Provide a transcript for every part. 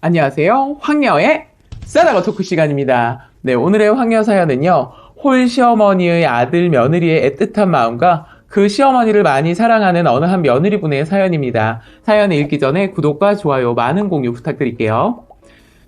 안녕하세요. 황녀의 싸다가 토크 시간입니다. 네, 오늘의 황녀 사연은요. 홀 시어머니의 아들 며느리의 애틋한 마음과 그 시어머니를 많이 사랑하는 어느 한 며느리분의 사연입니다. 사연을 읽기 전에 구독과 좋아요 많은 공유 부탁드릴게요.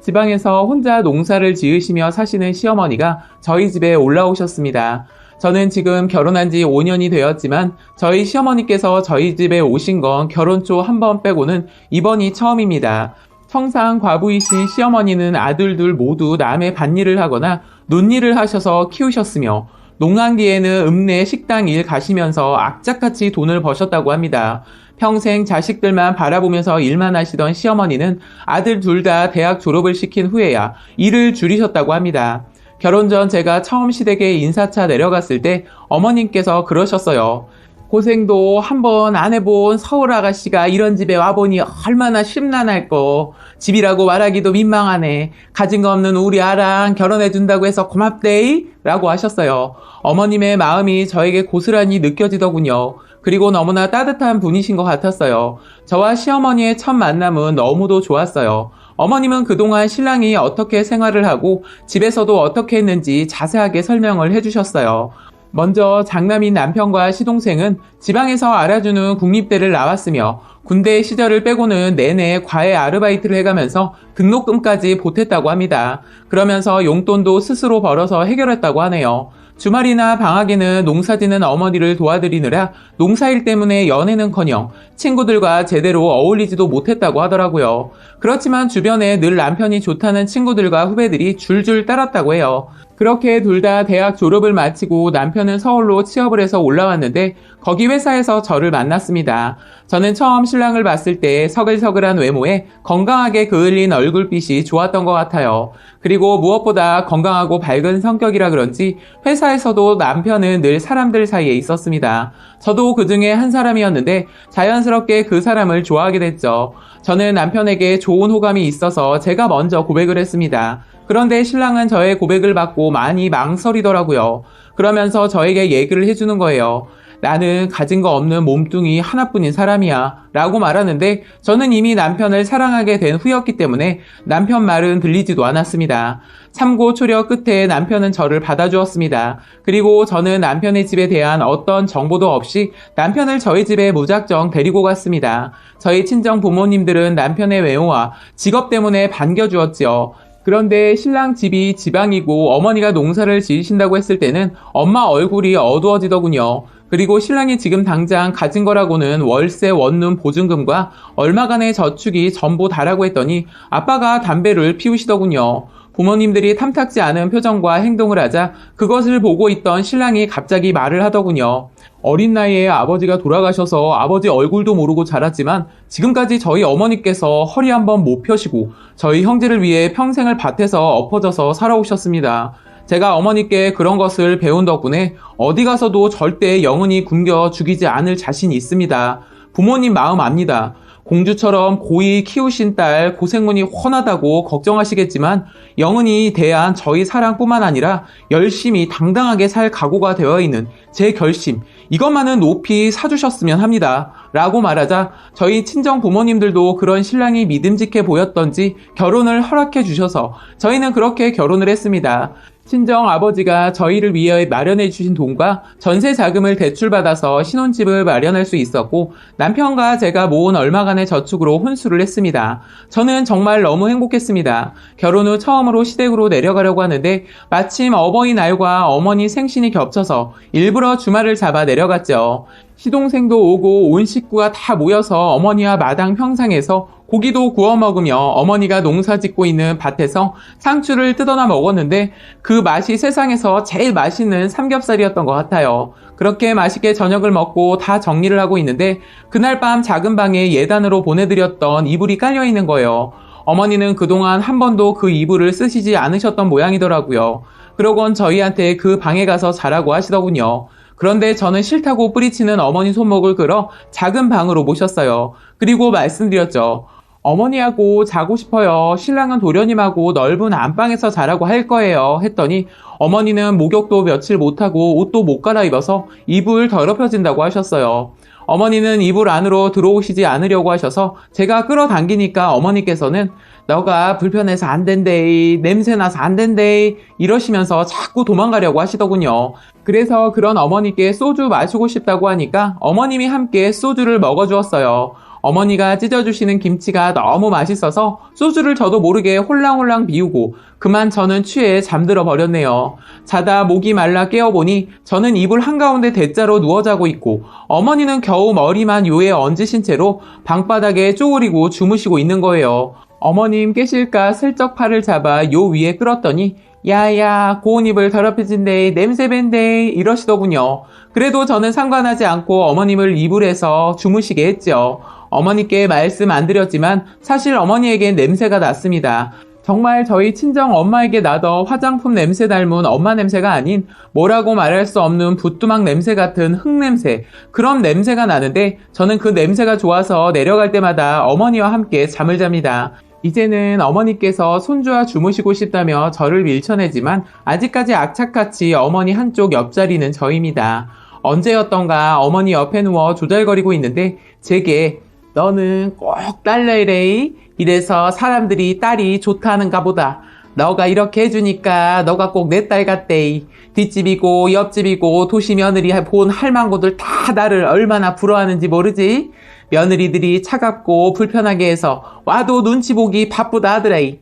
지방에서 혼자 농사를 지으시며 사시는 시어머니가 저희 집에 올라오셨습니다. 저는 지금 결혼한 지 5년이 되었지만 저희 시어머니께서 저희 집에 오신 건 결혼 초 한 번 빼고는 이번이 처음입니다. 청상 과부이신 시어머니는 아들들 모두 남의 밭일을 하거나 논일을 하셔서 키우셨으며 농한기에는 읍내 식당 일 가시면서 악착같이 돈을 버셨다고 합니다. 평생 자식들만 바라보면서 일만 하시던 시어머니는 아들 둘 다 대학 졸업을 시킨 후에야 일을 줄이셨다고 합니다. 결혼 전 제가 처음 시댁에 인사차 내려갔을 때 어머님께서 그러셨어요. 고생도 한번 안 해본 서울 아가씨가 이런 집에 와보니 얼마나 심란할꼬. 집이라고 말하기도 민망하네. 가진 거 없는 우리 아랑 결혼해준다고 해서 고맙데이? 라고 하셨어요. 어머님의 마음이 저에게 고스란히 느껴지더군요. 그리고 너무나 따뜻한 분이신 것 같았어요. 저와 시어머니의 첫 만남은 너무도 좋았어요. 어머님은 그동안 신랑이 어떻게 생활을 하고 집에서도 어떻게 했는지 자세하게 설명을 해주셨어요. 먼저 장남인 남편과 시동생은 지방에서 알아주는 국립대를 나왔으며 군대 시절을 빼고는 내내 과외 아르바이트를 해가면서 등록금까지 보탰다고 합니다. 그러면서 용돈도 스스로 벌어서 해결했다고 하네요. 주말이나 방학에는 농사짓는 어머니를 도와드리느라 농사일 때문에 연애는커녕 친구들과 제대로 어울리지도 못했다고 하더라고요. 그렇지만 주변에 늘 남편이 좋다는 친구들과 후배들이 줄줄 따랐다고 해요. 그렇게 둘 다 대학 졸업을 마치고 남편은 서울로 취업을 해서 올라왔는데 거기 회사에서 저를 만났습니다. 저는 처음 신랑을 봤을 때 서글서글한 외모에 건강하게 그을린 얼굴빛이 좋았던 것 같아요. 그리고 무엇보다 건강하고 밝은 성격이라 그런지 회사에서도 남편은 늘 사람들 사이에 있었습니다. 저도 그 중에 한 사람이었는데 자연스럽게 그 사람을 좋아하게 됐죠. 저는 남편에게 좋은 호감이 있어서 제가 먼저 고백을 했습니다. 그런데 신랑은 저의 고백을 받고 많이 망설이더라고요. 그러면서 저에게 얘기를 해주는 거예요. 나는 가진 거 없는 몸뚱이 하나뿐인 사람이야 라고 말하는데 저는 이미 남편을 사랑하게 된 후였기 때문에 남편 말은 들리지도 않았습니다. 참고 초려 끝에 남편은 저를 받아주었습니다. 그리고 저는 남편의 집에 대한 어떤 정보도 없이 남편을 저희 집에 무작정 데리고 갔습니다. 저희 친정 부모님들은 남편의 외모와 직업 때문에 반겨주었지요. 그런데 신랑 집이 지방이고 어머니가 농사를 지으신다고 했을 때는 엄마 얼굴이 어두워지더군요. 그리고 신랑이 지금 당장 가진 거라고는 월세, 원룸, 보증금과 얼마간의 저축이 전부 다라고 했더니 아빠가 담배를 피우시더군요. 부모님들이 탐탁지 않은 표정과 행동을 하자 그것을 보고 있던 신랑이 갑자기 말을 하더군요. 어린 나이에 아버지가 돌아가셔서 아버지 얼굴도 모르고 자랐지만 지금까지 저희 어머니께서 허리 한번 못 펴시고 저희 형제를 위해 평생을 밭에서 엎어져서 살아오셨습니다. 제가 어머니께 그런 것을 배운 덕분에 어디 가서도 절대 영은이 굶겨 죽이지 않을 자신이 있습니다. 부모님 마음 압니다. 공주처럼 고이 키우신 딸 고생문이 훤하다고 걱정하시겠지만 영은이 대한 저희 사랑뿐만 아니라 열심히 당당하게 살 각오가 되어 있는 제 결심, 이것만은 높이 사주셨으면 합니다. 라고 말하자 저희 친정 부모님들도 그런 신랑이 믿음직해 보였던지 결혼을 허락해 주셔서 저희는 그렇게 결혼을 했습니다. 친정 아버지가 저희를 위해 마련해 주신 돈과 전세 자금을 대출받아서 신혼집을 마련할 수 있었고 남편과 제가 모은 얼마간의 저축으로 혼수를 했습니다. 저는 정말 너무 행복했습니다. 결혼 후 처음으로 시댁으로 내려가려고 하는데 마침 어버이날과 어머니 생신이 겹쳐서 일부러 주말을 잡아 내려갔죠. 시동생도 오고 온 식구가 다 모여서 어머니와 마당 평상에서 고기도 구워 먹으며 어머니가 농사 짓고 있는 밭에서 상추를 뜯어나 먹었는데 그 맛이 세상에서 제일 맛있는 삼겹살이었던 것 같아요. 그렇게 맛있게 저녁을 먹고 다 정리를 하고 있는데 그날 밤 작은 방에 예단으로 보내드렸던 이불이 깔려 있는 거예요. 어머니는 그동안 한 번도 그 이불을 쓰시지 않으셨던 모양이더라고요. 그러곤 저희한테 그 방에 가서 자라고 하시더군요. 그런데 저는 싫다고 뿌리치는 어머니 손목을 끌어 작은 방으로 모셨어요. 그리고 말씀드렸죠. 어머니하고 자고 싶어요. 신랑은 도련님하고 넓은 안방에서 자라고 할 거예요. 했더니 어머니는 목욕도 며칠 못하고 옷도 못 갈아입어서 이불 더럽혀진다고 하셨어요. 어머니는 이불 안으로 들어오시지 않으려고 하셔서 제가 끌어당기니까 어머니께서는 너가 불편해서 안 된대, 냄새나서 안 된대, 이러시면서 자꾸 도망가려고 하시더군요. 그래서 그런 어머니께 소주 마시고 싶다고 하니까 어머님이 함께 소주를 먹어주었어요. 어머니가 찢어주시는 김치가 너무 맛있어서 소주를 저도 모르게 홀랑홀랑 비우고 그만 저는 취해 잠들어 버렸네요. 자다 목이 말라 깨어보니 저는 이불 한가운데 대자로 누워 자고 있고 어머니는 겨우 머리만 요에 얹으신 채로 방바닥에 쪼그리고 주무시고 있는 거예요. 어머님 깨실까 슬쩍 팔을 잡아 요 위에 끌었더니 야야 고운 이불 더럽혀진대 냄새 밴대 이러시더군요. 그래도 저는 상관하지 않고 어머님을 이불에서 주무시게 했죠. 어머니께 말씀 안 드렸지만 사실 어머니에겐 냄새가 났습니다. 정말 저희 친정 엄마에게 나던 화장품 냄새 닮은 엄마 냄새가 아닌 뭐라고 말할 수 없는 부뚜막 냄새 같은 흙냄새, 그런 냄새가 나는데 저는 그 냄새가 좋아서 내려갈 때마다 어머니와 함께 잠을 잡니다. 이제는 어머니께서 손주와 주무시고 싶다며 저를 밀쳐내지만 아직까지 악착같이 어머니 한쪽 옆자리는 저입니다. 언제였던가 어머니 옆에 누워 조잘거리고 있는데 제게 너는 꼭 딸래래. 이래서 사람들이 딸이 좋다는가 보다. 너가 이렇게 해주니까 너가 꼭 내 딸 같대. 뒷집이고 옆집이고 도시 며느리 본 할망구들 다 나를 얼마나 부러워하는지 모르지? 며느리들이 차갑고 불편하게 해서 와도 눈치 보기 바쁘다 하더래.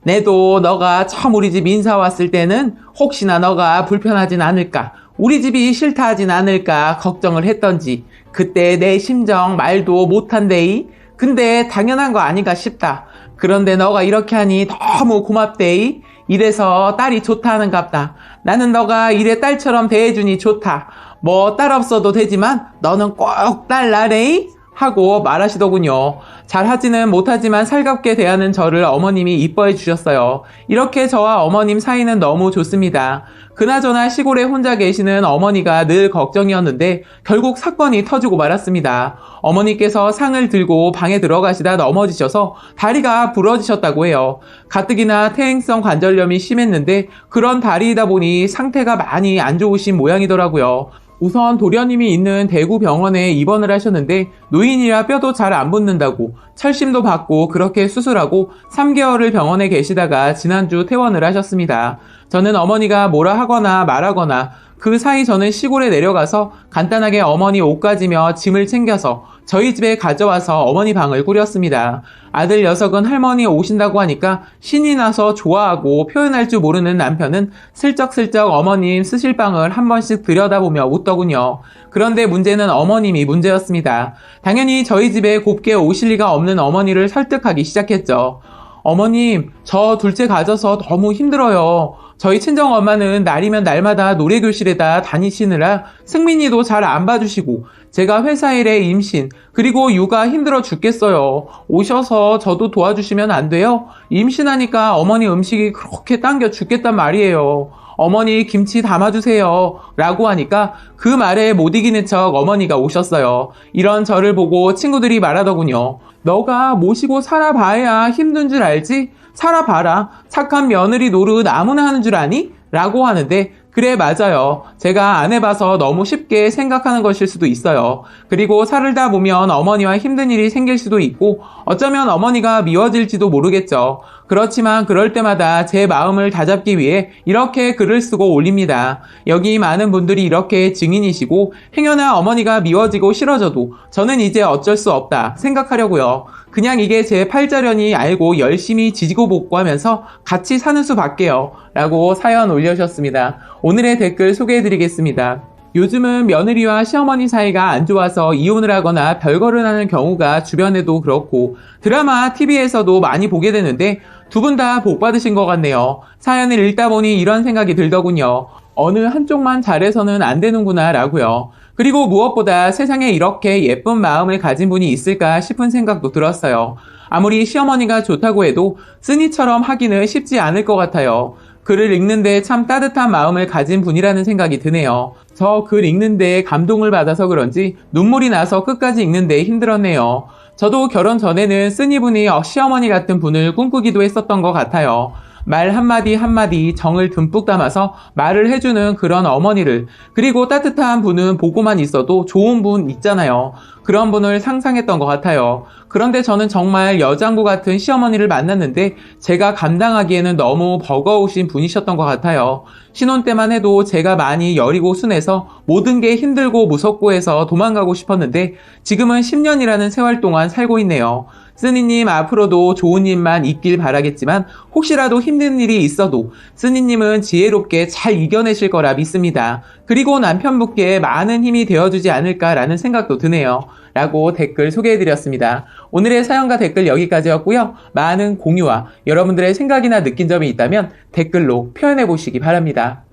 내도 너가 처음 우리 집 인사 왔을 때는 혹시나 너가 불편하진 않을까, 우리 집이 싫다 하진 않을까 걱정을 했던지 그때 내 심정 말도 못한대이. 근데 당연한 거 아닌가 싶다. 그런데 너가 이렇게 하니 너무 고맙대이. 이래서 딸이 좋다는갑다. 나는 너가 이래 딸처럼 대해주니 좋다. 뭐 딸 없어도 되지만 너는 꼭 딸 나래이 하고 말하시더군요. 잘하지는 못하지만 살갑게 대하는 저를 어머님이 이뻐해 주셨어요. 이렇게 저와 어머님 사이는 너무 좋습니다. 그나저나 시골에 혼자 계시는 어머니가 늘 걱정이었는데 결국 사건이 터지고 말았습니다. 어머니께서 상을 들고 방에 들어가시다 넘어지셔서 다리가 부러지셨다고 해요. 가뜩이나 퇴행성 관절염이 심했는데 그런 다리이다 보니 상태가 많이 안 좋으신 모양이더라고요. 우선 도련님이 있는 대구 병원에 입원을 하셨는데 노인이라 뼈도 잘 안 붙는다고 철심도 받고 그렇게 수술하고 3개월을 병원에 계시다가 지난주 퇴원을 하셨습니다. 저는 어머니가 뭐라 하거나 말하거나 그 사이 저는 시골에 내려가서 간단하게 어머니 옷 가지며 짐을 챙겨서 저희 집에 가져와서 어머니 방을 꾸렸습니다. 아들 녀석은 할머니 오신다고 하니까 신이 나서 좋아하고 표현할 줄 모르는 남편은 슬쩍슬쩍 어머님 쓰실 방을 한 번씩 들여다보며 웃더군요. 그런데 문제는 어머님이 문제였습니다. 당연히 저희 집에 곱게 오실 리가 없는 어머니를 설득하기 시작했죠. 어머님, 저 둘째 가져서 너무 힘들어요. 저희 친정엄마는 날이면 날마다 노래교실에다 다니시느라 승민이도 잘 안 봐주시고 제가 회사 일에 임신 그리고 육아 힘들어 죽겠어요. 오셔서 저도 도와주시면 안 돼요? 임신하니까 어머니 음식이 그렇게 당겨 죽겠단 말이에요. 어머니 김치 담아주세요 라고 하니까 그 말에 못 이기는 척 어머니가 오셨어요. 이런 저를 보고 친구들이 말하더군요. 너가 모시고 살아봐야 힘든 줄 알지? 살아봐라. 착한 며느리 노릇 아무나 하는 줄 아니? 라고 하는데 그래 맞아요. 제가 안 해봐서 너무 쉽게 생각하는 것일 수도 있어요. 그리고 살다 보면 어머니와 힘든 일이 생길 수도 있고 어쩌면 어머니가 미워질지도 모르겠죠. 그렇지만 그럴 때마다 제 마음을 다잡기 위해 이렇게 글을 쓰고 올립니다. 여기 많은 분들이 이렇게 증인이시고 행여나 어머니가 미워지고 싫어져도 저는 이제 어쩔 수 없다 생각하려고요. 그냥 이게 제 팔자련이 알고 열심히 지지고 볶고하면서 같이 사는 수밖에요. 라고 사연 올려주셨습니다. 오늘의 댓글 소개해드리겠습니다. 요즘은 며느리와 시어머니 사이가 안 좋아서 이혼을 하거나 별거를 하는 경우가 주변에도 그렇고 드라마, TV에서도 많이 보게 되는데 두 분 다 복 받으신 것 같네요. 사연을 읽다 보니 이런 생각이 들더군요. 어느 한쪽만 잘해서는 안 되는구나 라고요. 그리고 무엇보다 세상에 이렇게 예쁜 마음을 가진 분이 있을까 싶은 생각도 들었어요. 아무리 시어머니가 좋다고 해도 쓰니처럼 하기는 쉽지 않을 것 같아요. 글을 읽는데 참 따뜻한 마음을 가진 분이라는 생각이 드네요. 저 글 읽는데 감동을 받아서 그런지 눈물이 나서 끝까지 읽는데 힘들었네요. 저도 결혼 전에는 쓰니분이 시어머니 같은 분을 꿈꾸기도 했었던 것 같아요. 말 한마디 한마디 정을 듬뿍 담아서 말을 해주는 그런 어머니를, 그리고 따뜻한 분은 보고만 있어도 좋은 분 있잖아요. 그런 분을 상상했던 것 같아요. 그런데 저는 정말 여장부 같은 시어머니를 만났는데 제가 감당하기에는 너무 버거우신 분이셨던 것 같아요. 신혼 때만 해도 제가 많이 여리고 순해서 모든 게 힘들고 무섭고 해서 도망가고 싶었는데 지금은 10년이라는 세월 동안 살고 있네요. 쓰니님 앞으로도 좋은 일만 있길 바라겠지만 혹시라도 힘든 일이 있어도 쓰니님은 지혜롭게 잘 이겨내실 거라 믿습니다. 그리고 남편분께 많은 힘이 되어주지 않을까라는 생각도 드네요. 라고 댓글 소개해드렸습니다. 오늘의 사연과 댓글 여기까지였고요. 많은 공유와 여러분들의 생각이나 느낀 점이 있다면 댓글로 표현해보시기 바랍니다.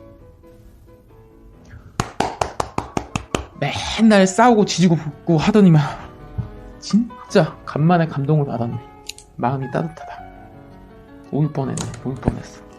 맨날 싸우고 지지고 볶고 하더니만 진짜 간만에 감동을 받았네. 마음이 따뜻하다. 울 뻔했어.